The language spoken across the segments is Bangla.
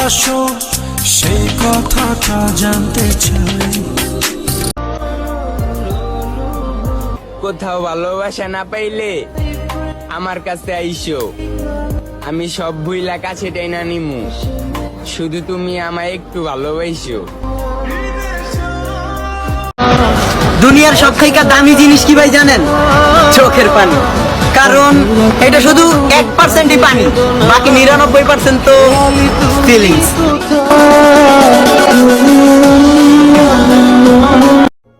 ভালোবাসো সেই কথাটা জানতে চাই। কোথাও ভালোবাসা না পাইলে আমার কাছে আইসো, আমি সব ভুইলা কাছে টেনা নিমু, শুধু তুমি আমায় একটু ভালোবাসো। দুনিয়ার সব থেকে দামি জিনিস কি ভাই জানেন? চোখের পানি। কারণ এটা শুধু 1%ই পানি, বাকি 99% তো ফিলিংস।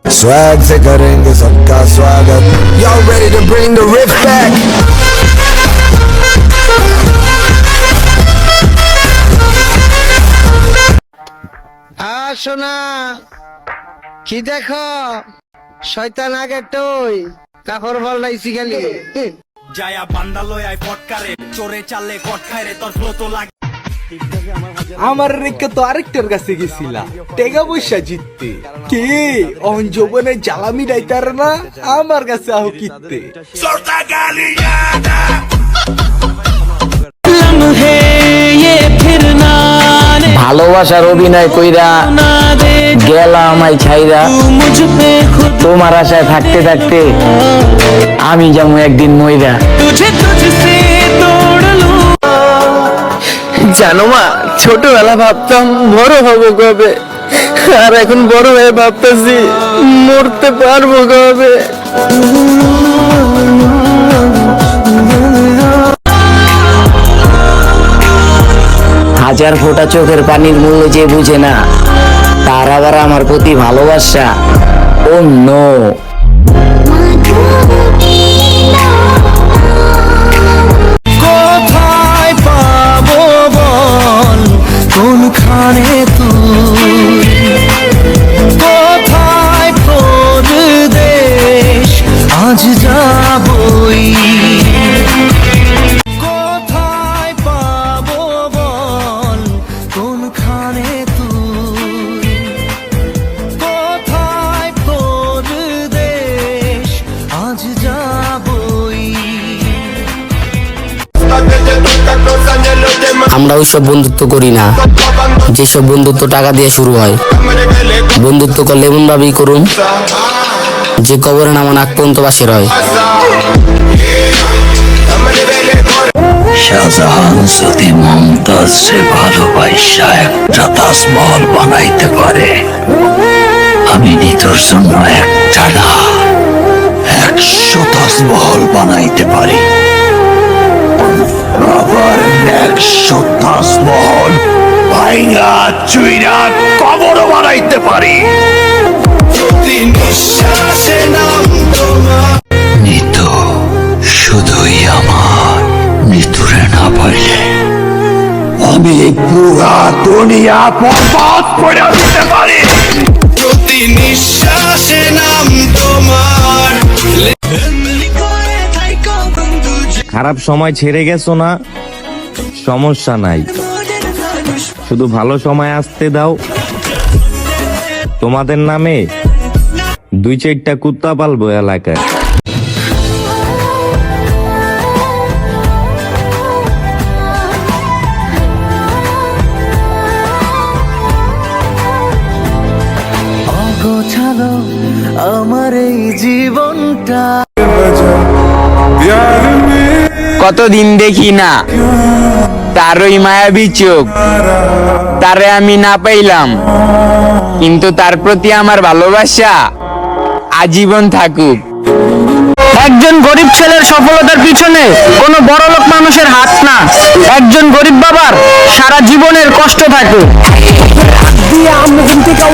स्वैग से करेंगे सबका स्वागत। Y'all ready to bring the riff back? সোনা কি দেখো? শয়তান আগে টই কাপড় বলাইছি খালি। যায়া বান্দা লয় আই পটকারে চোরে চালে কট খায় রে তোর ফ্লো তো লাগে। আমার রেখে তো আরেকটার কাছে গেছিলা টেকা পয়সা জিততে, কে অন যৌবনে জ্বালামি ডাইতার না আমার কাছে আহ কিনতে। ভালোবাসার অভিনয় কইরা গেলা আমায় ছাইরা, তোমার আশায় থাকতে থাকতে আমি যেমন একদিন মইরা। জানো মা, ছোটবেলা ভাবতাম বড় হবো কবে, আর এখন বড় হয়ে ভাবতেছি মরতে পারবো কবে। হাজার ফোঁটা চোখের পানির মূল্য যে বুঝে না, তার আবার আমার প্রতি ভালোবাসা। ও নো, কোথায় পাবো বল কোনখানে তুই, কোথায় তোর দেশ আজ যাবই, কোথায় পাবো বল কোনখানে তুই, কোথায় তোর দেশ আজ যাবই। আমরা ওইসব বন্ধুত্ব করি না যেসব বন্ধুত্ব টাকা দিয়ে শুরু হয়। বন্ধুত্ব করলে এমন ভাবেই করুন যে কবরে নামান আগ পর্যন্ত বাসের হয়। শাহজাহান যদি মমতাজে ভালোবাসা একটা তাজমহল বানাইতে পারে, আমি নিতর জন্য একটা না 100 তাজমহল বানাইতে পারি। আবার 100 তাজমহল ভাইঙ্গা চুইরা কবরও বানাইতে পারি। নিতু শুধুই আমার, নিতুরে না পাইলে আমি পুরা দুনিয়া বরবাদ করে দিতে পারি। প্রতি নিঃশ্বাসে নাম তোমার। খারাপ সময় ছেড়ে গেছো না, সমস্যা নাই, শুধু ভালো সময় আসতে দাও। তোমাদের নামে 2-4টা কুত্তা পালবো এলাকায়। অগোছালো আমার এই জীবনটা, কতদিন দেখি না তারই মায়াবী চোখ, তারে আমি না পাইলাম, কিন্তু তার প্রতি আমার ভালোবাসা আজীবন থাকুক। একজন গরিব ছেলের সফলতার পিছনে কোনো বড়লোক মানুষের হাত না, একজন গরিব বাবার সারা জীবনের কষ্ট থাকে।